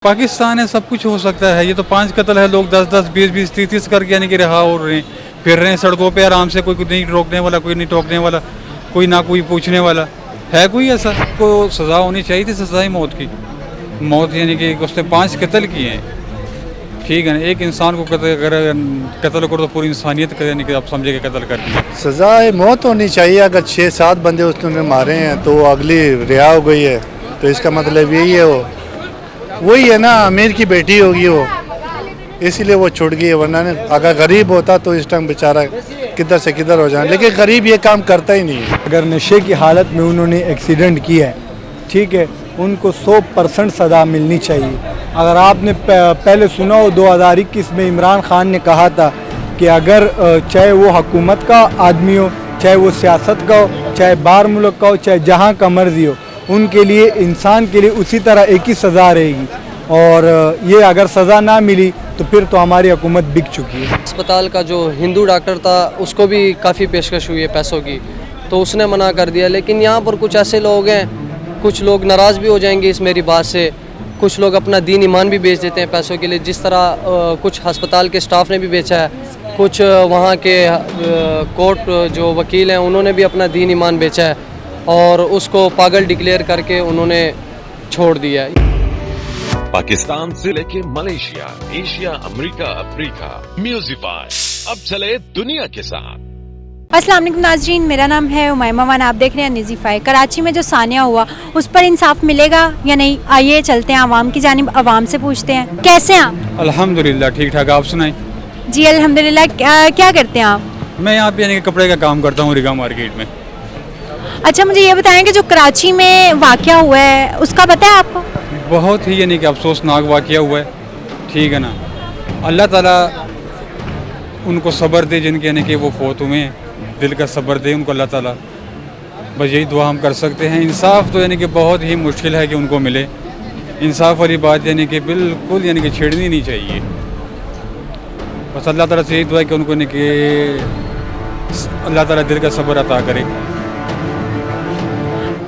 पाकिस्तान है, सब कुछ हो सकता है। ये तो 5 कत्ल है, लोग 10-10, 20-20, 30-30 करके यानी कि रहा हो रहे हैं, फिर रहे हैं सड़कों पे आराम से। कोई नहीं रोकने वाला, कोई नहीं टोकने वाला, कोई ना कोई पूछने वाला है। कोई ऐसा को सज़ा होनी चाहिए थी, सज़ाई मौत की। मौत यानी कि उसने 5 कत्ल किए हैं, ठीक है ना। एक इंसान को कत्ल करो तो पूरी इंसानियत का यानी कि आप समझे कि कत्ल कर दिया। सज़ाए मौत होनी चाहिए। अगर 6-7 बंदे उसने मारे हैं तो अगली रिहा हो गई है, तो इसका मतलब यही है वही है ना, अमीर की बेटी होगी वो, इसीलिए वो छुट गई है। वरना अगर गरीब होता तो इस टाइम बेचारा किधर से किधर हो जाए, लेकिन गरीब ये काम करता ही नहीं है। अगर नशे की हालत में उन्होंने एक्सीडेंट किया है, ठीक है, उनको 100% सज़ा मिलनी चाहिए। अगर आपने पहले सुना हो 2021 में इमरान खान ने कहा था कि अगर चाहे वो हुकूमत का आदमी हो, चाहे वो सियासत का हो, चाहे बाहर मुल्क का हो, चाहे जहाँ का मर्जी हो, उनके लिए, इंसान के लिए उसी तरह एक ही सज़ा रहेगी। और ये अगर सज़ा ना मिली तो फिर तो हमारी हुकूमत बिक चुकी है। अस्पताल का जो हिंदू डॉक्टर था उसको भी काफ़ी पेशकश हुई है पैसों की, तो उसने मना कर दिया। लेकिन यहाँ पर कुछ ऐसे लोग हैं, कुछ लोग नाराज़ भी हो जाएंगे इस मेरी बात से, कुछ लोग अपना दीन ईमान भी बेच देते हैं पैसों के लिए, जिस तरह कुछ अस्पताल के स्टाफ ने भी बेचा है, कुछ वहाँ के कोर्ट जो वकील हैं उन्होंने भी अपना दीन ईमान बेचा है और उसको पागल डिक्लेयर करके उन्होंने छोड़ दिया है। पाकिस्तान से लेके मलेशिया, एशिया, अमेरिका, अफ्रीका, म्यूजिफाई अब चले दुनिया के साथ। अस्सलाम वालेकुम नाज़रीन, मेरा नाम है उमैमा मान, आप देख रहे हैं न्यूज़ीफाई। कराची में जो सानिया हुआ उस पर इंसाफ मिलेगा या नहीं, आइए चलते हैं आवाम की जानिब, आवाम से पूछते हैं। कैसे हैं आप? अल्हम्दुलिल्लाह ठीक ठाक, आप सुनाएं। जी अल्हम्दुलिल्लाह। क्या करते हैं आप? मैं यहाँ पे यानी कि कपड़े का काम करता हूँ रिगा मार्केट में। अच्छा, मुझे ये बताएं कि जो कराची में वाक़या हुआ है उसका पता है आपको? बहुत ही यानी कि अफसोसनाक वाक़या हुआ है, ठीक है ना। अल्लाह ताला उनको सब्र दे जिनके यानी कि वो फौत हुए हैं, दिल का सब्र दे उनको अल्लाह ताला। बस यही दुआ हम कर सकते हैं। इंसाफ तो यानी कि बहुत ही मुश्किल है कि उनको मिले। इंसाफ वाली बात यानी कि बिल्कुल यानी कि छेड़नी नहीं चाहिए। बस अल्लाह ताला से यही दुआ है कि उनको यानी कि अल्लाह ताला दिल का सब्र अता करे।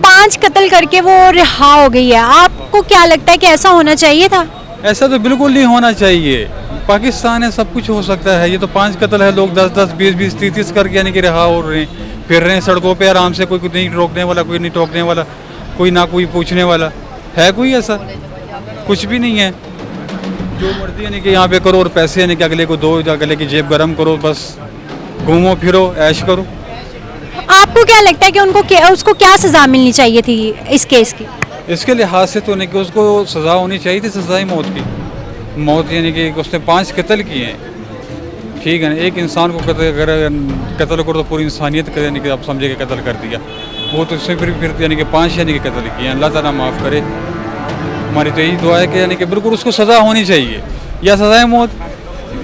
5 कत्ल करके वो रिहा हो गई है, आपको क्या लगता है कि ऐसा होना चाहिए था? ऐसा तो बिल्कुल नहीं होना चाहिए। पाकिस्तान है, सब कुछ हो सकता है। ये तो 5 कत्ल है, लोग 10-10, 20-20, 30-30 करके यानी कि रहा हो रहे हैं, फिर रहे हैं सड़कों पे आराम से। कोई नहीं रोकने वाला, कोई नहीं टोकने वाला, कोई ना कोई पूछने वाला है। कोई ऐसा कुछ भी नहीं है। जो मर्जी यानी कि यहाँ पे करो और पैसे यानी कि अगले को दो, अगले की जेब गर्म करो, बस घूमो फिरो ऐश करो। आपको क्या लगता है कि उसको क्या सज़ा मिलनी चाहिए थी इस केस की? इसके लिहाज से तो नहीं कि उसको सज़ा होनी चाहिए थी, सज़ाई मौत की। मौत यानी कि उसने 5 कत्ल किए हैं, ठीक है ना। एक इंसान को कत्ल करो तो पूरी इंसानियत का यानी कि आप समझे कि कत्ल कर दिया। वो तो उससे फिर यानी कि 5 यानी कि कत्ल किए हैं। अल्लाह ताला माफ़ करे। हमारी तो यही दुआ है कि यानी कि बिल्कुल उसको सज़ा होनी चाहिए, या सज़ाई मौत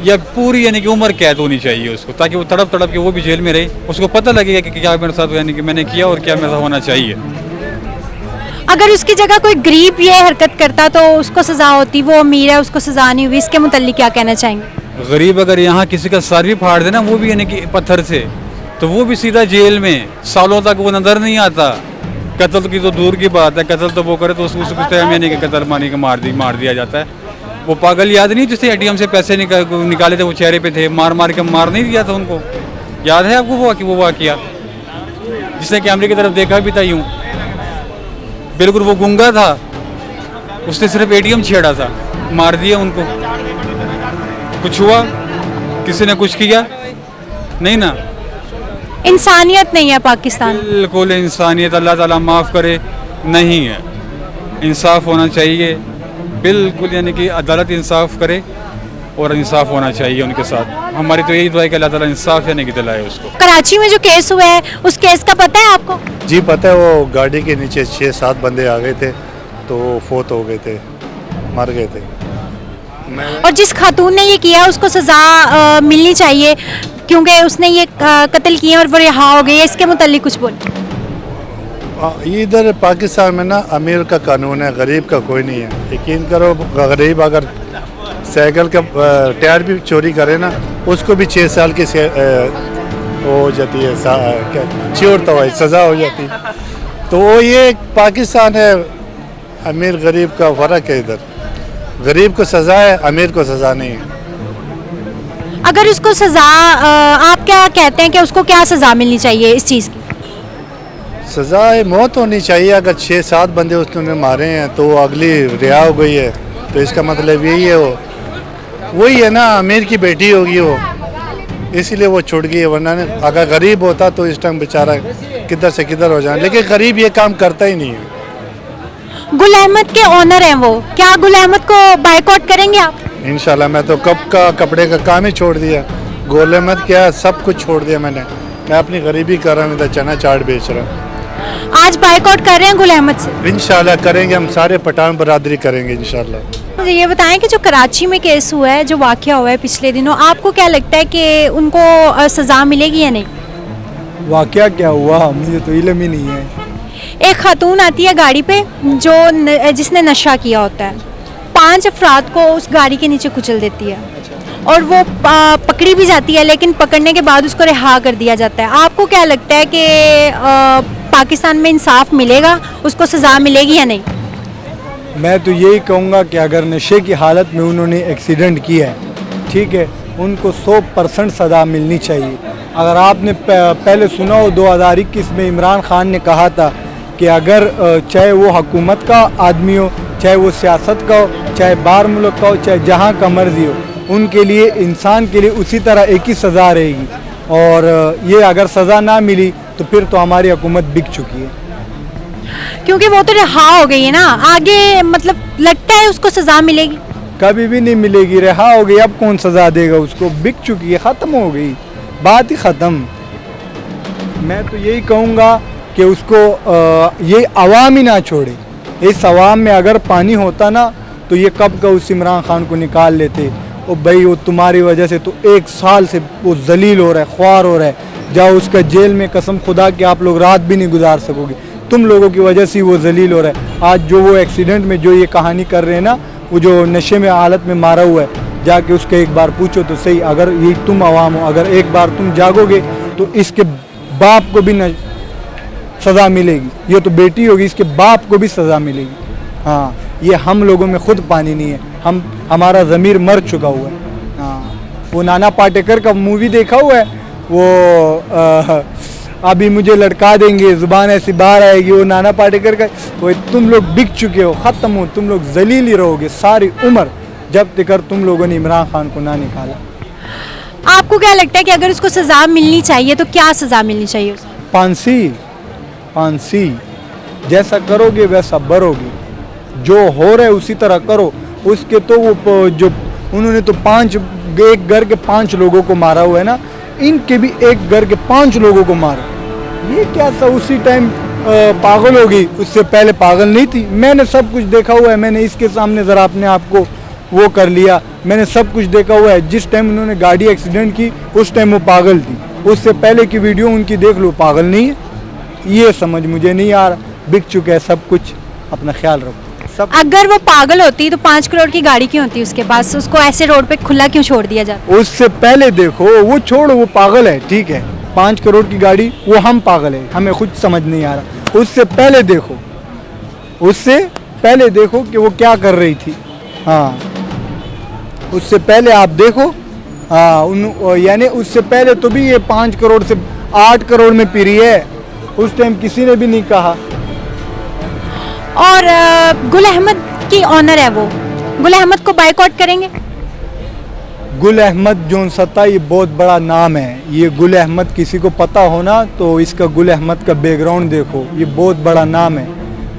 या पूरी यानी कि उम्र कैद होनी चाहिए उसको, ताकि वो तड़प तड़प के वो भी जेल में रहे, उसको पता लगेगा कि क्या मेरे साथ यानी कि मैंने किया और क्या मेरे साथ होना चाहिए। अगर उसकी जगह कोई गरीब ये हरकत करता तो उसको सज़ा होती, वो अमीर है उसको सज़ा नहीं हुई, इसके मुतल्लिक क्या कहना चाहेंगे? गरीब अगर यहाँ किसी का सर भी फाड़ देना, वो भी यानी कि पत्थर से, तो वो भी सीधा जेल में, सालों तक वो नजर नहीं आता। कत्ल की तो दूर की बात है, कत्ल तो वो करे तो उसको टाइम यानी कि कत्ल मानी के मार दिया जाता है। वो पागल याद नहीं जिससे ATM से पैसे निकाले थे, वो चेहरे पे थे, मार के मार नहीं दिया था उनको? याद है आपको वो वाक़या, जिसने कैमरे की तरफ देखा भी था यूँ, बिल्कुल वो गूंगा था, उसने सिर्फ ATM छेड़ा था, मार दिया उनको। कुछ हुआ? किसी ने कुछ किया? नहीं ना। इंसानियत नहीं है पाकिस्तान, बिल्कुल इंसानियत अल्लाह ताला माफ़ करे नहीं है। इंसाफ होना चाहिए बिल्कुल, यानी कि अदालत इंसाफ करे और इंसाफ होना चाहिए उनके साथ। हमारी तो यही दुआ है कि अल्लाह ताला इंसाफ यानी कि दिलाए उसको। कराची में जो केस हुआ है उस केस का पता है आपको? जी पता है, वो गाड़ी के नीचे 6-7 बंदे आ गए थे तो वो फौत हो गए थे, मर गए थे। और जिस खातून ने ये किया उसको सज़ा मिलनी चाहिए क्योंकि उसने ये कत्ल किया और वो रिहा हो गई है, इसके मुतल्लिक कुछ बोल। इधर पाकिस्तान में ना अमीर का कानून है, गरीब का कोई नहीं है। यकीन करो, गरीब अगर साइकिल का टायर भी चोरी करे ना, उसको भी 6 साल की हो जाती है, क्या चिड़ता हुआ सज़ा हो जाती है। तो वो ये पाकिस्तान है, अमीर गरीब का फ़र्क है इधर। गरीब को सज़ा है, अमीर को सज़ा नहीं है। अगर उसको सज़ा आप क्या कहते हैं कि उसको क्या सज़ा मिलनी चाहिए इस चीज़ की? सज़ा मौत होनी चाहिए। अगर 6-7 बंदे उसने मारे हैं तो अगली रिहा हो गई है, तो इसका मतलब यही है वही है ना, अमीर की बेटी होगी वो, इसीलिए वो छुट गई है। वरना अगर गरीब होता तो इस टाइम बेचारा किधर से किधर हो जाए, लेकिन गरीब ये काम करता ही नहीं है। गुल अहमद के ओनर हैं वो, क्या गुल अहमद को बायकॉट करेंगे आप? इंशाल्लाह। मैं तो कब का कपड़े का काम ही छोड़ दिया, गुल अहमद क्या सब कुछ छोड़ दिया मैंने। मैं अपनी गरीबी कर रहा हूँ, इधर चना चाट बेच रहा हूँ। आज बायकॉट कर रहे हैं गुल अहमद से? इंशाल्लाह करेंगे, हम सारे पठान बरादरी करेंगे इंशाल्लाह। मुझे ये बताएं कि जो कराची में केस हुआ है, जो वाक़या हुआ है पिछले दिनों, आपको क्या लगता है कि उनको सज़ा मिलेगी या नहीं? वाकया क्या हुआ मुझे तो इल्म ही नहीं है। एक खातून आती है गाड़ी पे जिसने नशा किया होता है, 5 अफराद को उस गाड़ी के नीचे कुचल देती है और वो पकड़ी भी जाती है, लेकिन पकड़ने के बाद उसको रिहा कर दिया जाता है। आपको क्या लगता है कि पाकिस्तान में इंसाफ मिलेगा, उसको सज़ा मिलेगी या नहीं? मैं तो यही कहूँगा कि अगर नशे की हालत में उन्होंने एक्सीडेंट किया है, ठीक है, उनको 100% सज़ा मिलनी चाहिए। अगर आपने पहले सुना हो 2021 में इमरान खान ने कहा था कि अगर चाहे वो हुकूमत का आदमी हो, चाहे वो सियासत का हो, चाहे बाहर मुल्क का हो, चाहे जहाँ का मर्जी हो, उनके लिए, इंसान के लिए उसी तरह एक ही सज़ा रहेगी। और ये अगर सज़ा ना मिली तो फिर तो हमारी हुकूमत बिक चुकी है, क्योंकि वो तो रिहा हो गई है ना। आगे मतलब लगता है उसको सज़ा मिलेगी? कभी भी नहीं मिलेगी। रिहा हो गई, अब कौन सज़ा देगा उसको? बिक चुकी है, ख़त्म हो गई, बात ही ख़त्म। मैं तो यही कहूँगा कि उसको ये अवाम ही ना छोड़े। इस अवाम में अगर पानी होता ना तो ये कब का उस इमरान खान को निकाल लेते। और भाई वो तुम्हारी वजह से तो 1 साल से वो जलील हो रहा है, ख्वार हो रहा है। जाओ उसका जेल में, कसम खुदा कि आप लोग रात भी नहीं गुजार सकोगे, तुम लोगों की वजह से वो जलील हो रहा है। आज जो वो एक्सीडेंट में जो ये कहानी कर रहे हैं ना, वो जो नशे में हालत में मारा हुआ है, जाके उसके एक बार पूछो तो सही। अगर ये तुम अवाम हो, अगर एक बार तुम जागोगे तो इसके बाप को भी न सज़ा मिलेगी। ये तो बेटी होगी, इसके बाप को भी सज़ा मिलेगी। हाँ, ये हम लोगों में खुद पानी नहीं है, हमारा ज़मीर मर चुका हुआ है। हाँ, वो नाना पाटेकर का मूवी देखा हुआ है, वो अभी मुझे लड़का देंगे, ज़ुबान ऐसी बाहर आएगी, वो नाना पाटेकर का। वो तुम लोग बिक चुके हो, ख़त्म हो, तुम लोग जलील ही रहोगे सारी उम्र जब तक तुम लोगों ने इमरान खान को ना निकाला। आपको क्या लगता है कि अगर उसको सज़ा मिलनी चाहिए तो क्या सज़ा मिलनी चाहिए उसको? फांसी। जैसा करोगे वैसा भरोगे, जो हो रहा है उसी तरह करो। उसके तो वो जो उन्होंने तो एक घर के 5 लोगों को मारा हुआ है ना, इनके भी एक घर के 5 लोगों को मारा। ये क्या था, उसी टाइम पागल हो गई, उससे पहले पागल नहीं थी। मैंने सब कुछ देखा हुआ है, मैंने इसके सामने ज़रा अपने आप को वो कर लिया, मैंने सब कुछ देखा हुआ है। जिस टाइम उन्होंने गाड़ी एक्सीडेंट की उस टाइम वो पागल थी, उससे पहले की वीडियो उनकी देख लो, पागल नहीं है। ये समझ मुझे नहीं आ रहा, बिक चुका है सब कुछ, अपना ख्याल रखो सब। अगर वो पागल होती तो 5 करोड़ की गाड़ी क्यों होती उसके पास? उसको ऐसे रोड पे खुला क्यों छोड़ दिया जाता? उससे पहले देखो, वो छोड़ो, वो पागल है, ठीक है, 5 करोड़ की गाड़ी, वो हम पागल है, हमें खुद समझ नहीं आ रहा। उससे पहले देखो कि वो क्या कर रही थी। हाँ, उससे पहले आप देखो। हाँ, यानी उससे पहले तो भी ये 5 करोड़ से 8 करोड़ में पी रही है, उस टाइम किसी ने भी नहीं कहा। और गुल अहमद की ऑनर है वो, गुल अहमद को बायकॉट करेंगे? गुल अहमद जोन सत्ता, ये बहुत बड़ा नाम है। ये गुल अहमद किसी को पता हो ना तो इसका गुल अहमद का बैकग्राउंड देखो, ये बहुत बड़ा नाम है।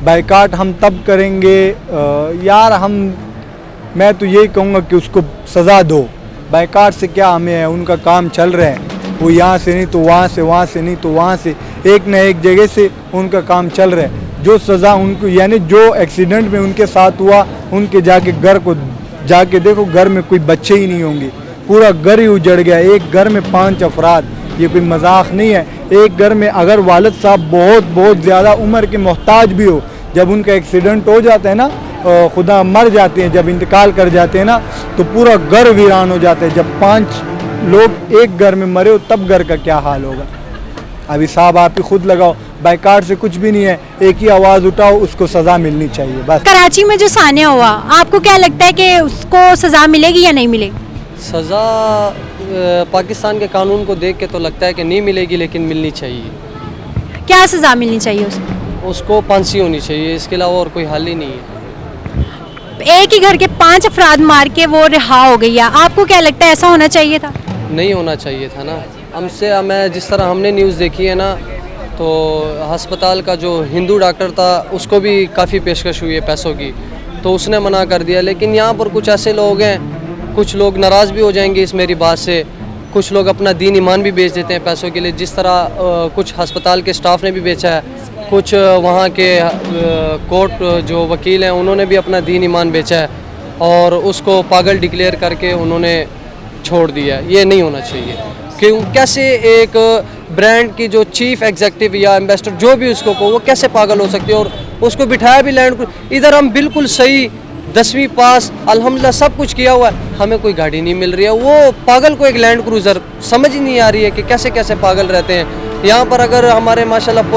बायकॉट हम तब करेंगे यार, मैं तो यही कहूँगा कि उसको सज़ा दो। बायकॉट से क्या हमें है, उनका काम चल रहा है, वो यहाँ से नहीं तो वहाँ से, वहाँ से नहीं तो वहाँ से, एक न एक जगह से उनका काम चल रहा है। जो सज़ा उनको, यानी जो एक्सीडेंट में उनके साथ हुआ, उनके जाके घर को जाके देखो, घर में कोई बच्चे ही नहीं होंगे, पूरा घर ही उजड़ गया। एक घर में 5 अफराद, ये कोई मजाक नहीं है। एक घर में अगर वालिद साहब बहुत ज़्यादा उम्र के मोहताज भी हो, जब उनका एक्सीडेंट हो जाता है ना, खुदा मर जाते हैं, जब इंतकाल कर जाते हैं ना, तो पूरा घर वीरान हो जाता है। जब 5 लोग एक घर में मरे हो तब घर का क्या हाल होगा। अभी साहब आप ही खुद लगाओ, बाइकाट से कुछ भी नहीं है, एक ही आवाज़ उठाओ, उसको सज़ा मिलनी चाहिए बस। कराची में जो सान्या हुआ, आपको क्या लगता है कि उसको सज़ा मिलेगी या नहीं मिलेगी? सज़ा पाकिस्तान के कानून को देख के तो लगता है कि नहीं मिलेगी, लेकिन मिलनी चाहिए। क्या सज़ा मिलनी चाहिए उसको? उसको फांसी होनी चाहिए, इसके अलावा और कोई हल ही नहीं है। एक ही घर के 5 अफराद मार के वो रिहा हो गई है, आपको क्या लगता है ऐसा होना चाहिए था? नहीं होना चाहिए था ना। मैं जिस तरह हमने न्यूज़ देखी है ना, तो अस्पताल का जो हिंदू डॉक्टर था उसको भी काफ़ी पेशकश हुई है पैसों की, तो उसने मना कर दिया। लेकिन यहाँ पर कुछ ऐसे लोग हैं, कुछ लोग नाराज़ भी हो जाएंगे इस मेरी बात से, कुछ लोग अपना दीन ईमान भी बेच देते हैं पैसों के लिए, जिस तरह कुछ अस्पताल के स्टाफ ने भी बेचा है, कुछ वहाँ के कोर्ट जो वकील हैं उन्होंने भी अपना दीन ईमान बेचा है और उसको पागल डिक्लेयर करके उन्होंने छोड़ दिया है। ये नहीं होना चाहिए। क्यों, कैसे एक ब्रांड की जो चीफ एग्जीक्यूटिव या एम्बेसडर जो भी उसको को, वो कैसे पागल हो सकती है? और उसको बिठाया भी लैंड, इधर हम बिल्कुल सही 10वीं पास अल्हम्दुलिल्लाह सब कुछ किया हुआ है, हमें कोई गाड़ी नहीं मिल रही है। वो पागल को एक लैंड क्रूज़र, समझ ही नहीं आ रही है कि कैसे कैसे पागल रहते हैं। यहाँ पर अगर हमारे माशाल्लाह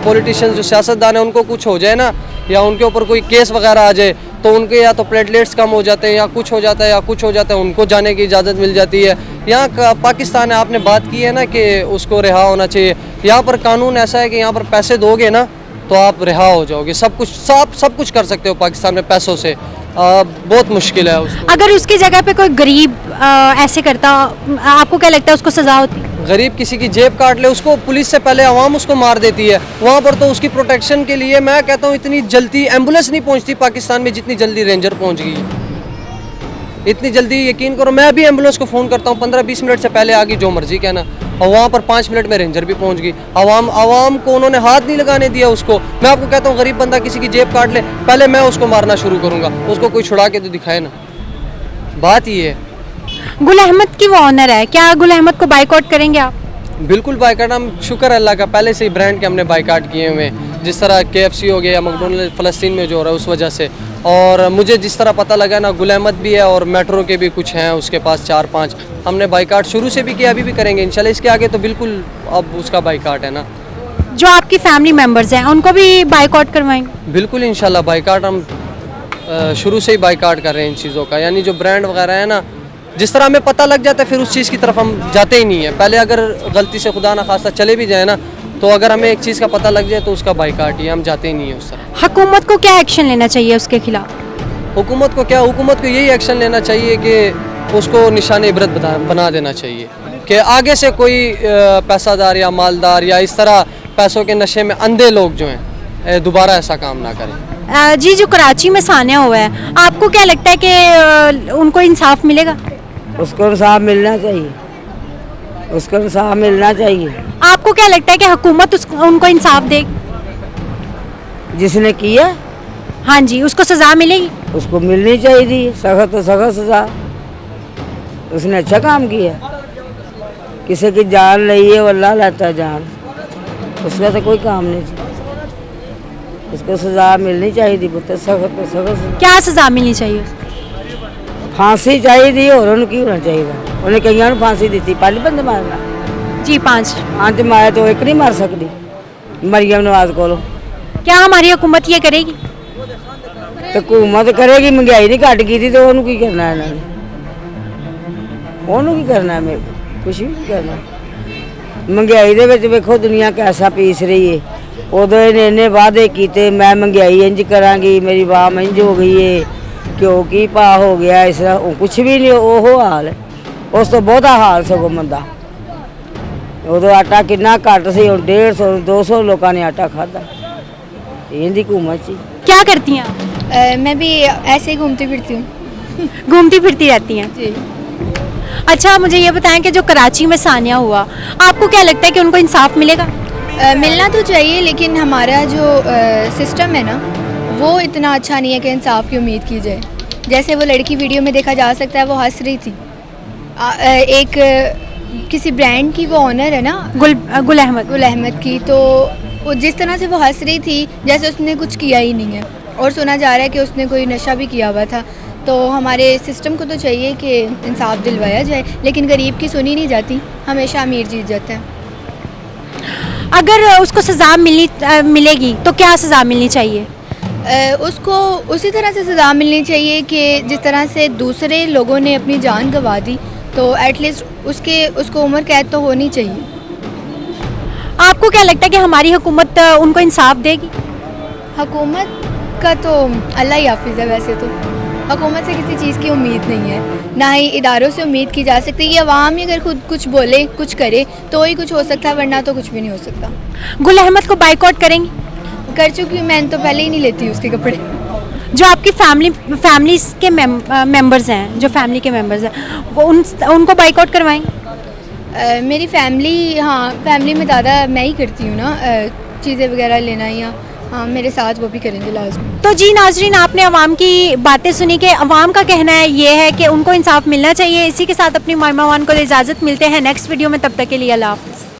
पॉलिटिशियन जो सियासतदान है उनको कुछ हो जाए ना, या उनके ऊपर कोई केस वगैरह आ जाए, तो उनके या तो प्लेटलेट्स कम हो जाते हैं या कुछ हो जाता है या कुछ हो जाता है, उनको जाने की इजाज़त मिल जाती है। यहाँ का पाकिस्तान है, आपने बात की है ना कि उसको रिहा होना चाहिए। यहाँ पर कानून ऐसा है कि यहाँ पर पैसे दोगे ना तो आप रिहा हो जाओगे, सब कुछ कर सकते हो पाकिस्तान में पैसों से। बहुत मुश्किल है उसको। अगर उसकी जगह पे कोई गरीब ऐसे करता, आपको क्या लगता है उसको सज़ा होती? गरीब किसी की जेब काट ले, उसको पुलिस से पहले आवाम उसको मार देती है। वहाँ पर तो उसकी प्रोटेक्शन के लिए मैं कहता हूँ इतनी जल्दी एम्बुलेंस नहीं पहुँचती पाकिस्तान में जितनी जल्दी रेंजर पहुँच गई है। इतनी जल्दी यकीन करो, मैं अभी एम्बुलेंस को फ़ोन करता हूँ, 15-20 मिनट से पहले आ गई, जो मर्जी कहना, और वहाँ पर 5 मिनट में रेंजर भी पहुँच गई। आवाम को उन्होंने हाथ नहीं लगाने दिया उसको। मैं आपको कहता हूँ गरीब बंदा किसी की जेब काट ले, पहले मैं उसको मारना शुरू करूँगा, उसको कोई छुड़ा के तो दिखाए ना। बात ये है। गुल अहमद की वो ऑनर है, क्या गुल अहमद को बाइकआउट करेंगे आप? बिल्कुल बाइकाट, हम शुक्र है अल्लाह का, पहले से ही ब्रांड के हमने बाइकाट किए हुए हैं, जिस तरह KFC हो गया या मैकडॉनल्ड फ़लस्तीन में जो हो रहा है उस वजह से। और मुझे जिस तरह पता लगा ना, गुल अहमद भी है और मेट्रो के भी कुछ हैं उसके पास 4-5, हमने बाइकाट शुरू से भी किया, अभी भी करेंगे इंशाल्लाह। इसके आगे तो बिल्कुल अब उसका बाइकाट है ना। जो आपकी फैमिली मेम्बर्स हैं उनको भी बाइकआउट करवाएंगे? बिल्कुल इंशाल्लाह बाइकाट हम शुरू से ही बाइकाट कर रहे हैं इन चीज़ों का। यानी जो ब्रांड वगैरह है ना, जिस तरह हमें पता लग जाता है फिर उस चीज़ की तरफ हम जाते ही नहीं है। पहले अगर गलती से खुदा ना खास्ता चले भी जाए ना, तो अगर हमें एक चीज़ का पता लग जाए तो उसका बाइकाट ही, हम जाते ही नहीं है उस तरह। हुकूमत को क्या एक्शन लेना चाहिए उसके खिलाफ? हुकूमत को यही एक्शन लेना चाहिए कि उसको निशान इबरत बना देना चाहिए कि आगे से कोई पैसादार या मालदार या इस तरह पैसों के नशे में अंधे लोग जो हैं दोबारा ऐसा काम ना करें। जी, जो कराची में सान्या हुआ है, आपको क्या लगता है कि उनको इंसाफ मिलेगा? उसको इंसाफ मिलना चाहिए, उसको इंसाफ मिलना चाहिए। आपको क्या लगता है कि हुकूमत उनको इंसाफ देगी? जिसने किया हाँ जी, उसको सज़ा मिलेगी? उसको मिलनी चाहिए, सख्त तो सख्त सजा। उसने अच्छा काम किया, किसी की जान ली है, वल्लाह लेता जान, उसका तो कोई काम नहीं चाहिए। उसको सजा मिलनी चाहिए, सख्त तो सख्त सजा। क्या सज़ा मिलनी चाहिए? फांसी चाहिए, और उन्हें होना चाहिए। उन्हें कईयों को फांसी दी, पहले बंदे मारना जी 5 मारे तो एक नहीं मार सकती मरियम नवाज को। क्या हमारी हुकूमत ये करेगी? तो हुकूमत करेगी, महंगाई नहीं घट की थी तो उन्होंने की करना है, इन्होंने उन्होंने की करना है, मेरे कुछ भी नहीं करना। महंगाई दे विच वेखो दुनिया कैसा पीस रही है। उदों इन्हें वादे किए, मैं महंगाई इंज करांगी, मेरी वाम इंज हो गई है, घ्यो की भाव हो गया, इस तरह कुछ भी नहीं, वो हाल है। उस तो बहुता हाल सगों मंदा। उदों आटा कितना घट से, 150-200 लोगों ने आटा खादा। इनकी हुकूमत ही। क्या करती हैं आप? मैं भी ऐसे ही घूमती फिरती हूँ। घूमती फिरती रहती हैं जी। अच्छा, मुझे ये बताएं कि जो कराची में सान्या हुआ, आपको क्या लगता है कि उनको इंसाफ मिलेगा? मिलना तो चाहिए, लेकिन हमारा जो सिस्टम है ना, वो इतना अच्छा नहीं है कि इंसाफ की उम्मीद की जाए। जैसे वो लड़की वीडियो में देखा जा सकता है, वो हंस रही थी, एक किसी ब्रांड की वो ऑनर है ना, गुल अहमद की, तो वो जिस तरह से वो हंस रही थी जैसे उसने कुछ किया ही नहीं है, और सुना जा रहा है कि उसने कोई नशा भी किया हुआ था। तो हमारे सिस्टम को तो चाहिए कि इंसाफ दिलवाया जाए, लेकिन गरीब की सुनी नहीं जाती, हमेशा अमीर जीत जाता है। अगर उसको सज़ा मिलेगी तो क्या सज़ा मिलनी चाहिए? उसको उसी तरह से सज़ा मिलनी चाहिए कि जिस तरह से दूसरे लोगों ने अपनी जान गंवा दी, तो एटलीस्ट उसको उम्र कैद तो होनी चाहिए। आपको क्या लगता है कि हमारी हुकूमत उनको इंसाफ देगी? हुकूमत का तो अल्लाह ही हाफिज़ है। वैसे तो हुकूमत से किसी चीज़ की उम्मीद नहीं है, ना ही इदारों से उम्मीद की जा सकती है। ये अवाम ही अगर खुद कुछ बोले, कुछ करे तो ही कुछ हो सकता है, वरना तो कुछ भी नहीं हो सकता। गुल अहमद को बाइकआउट करेंगी? कर चुकी हूँ, मैंने तो पहले ही नहीं लेती उसके कपड़े। जो आपकी फैमिली के मेंबर्स हैं, जो फैमिली के मेंबर्स हैं, वो उनको बाइकआउट करवाएंगे? मेरी फैमिली, हाँ फैमिली में ज़्यादा मैं ही करती हूँ ना चीज़ें वगैरह लेना, या हाँ मेरे साथ वो भी करेंगे लाजमी। तो जी नाजरीन, आपने अवाम की बातें सुनी कि अवाम का कहना है ये है कि उनको इंसाफ मिलना चाहिए। इसी के साथ अपनी मायमा वन को इजाज़त मिलते हैं नेक्स्ट वीडियो में, तब तक के लिए अल्लाह हाफ़िज़।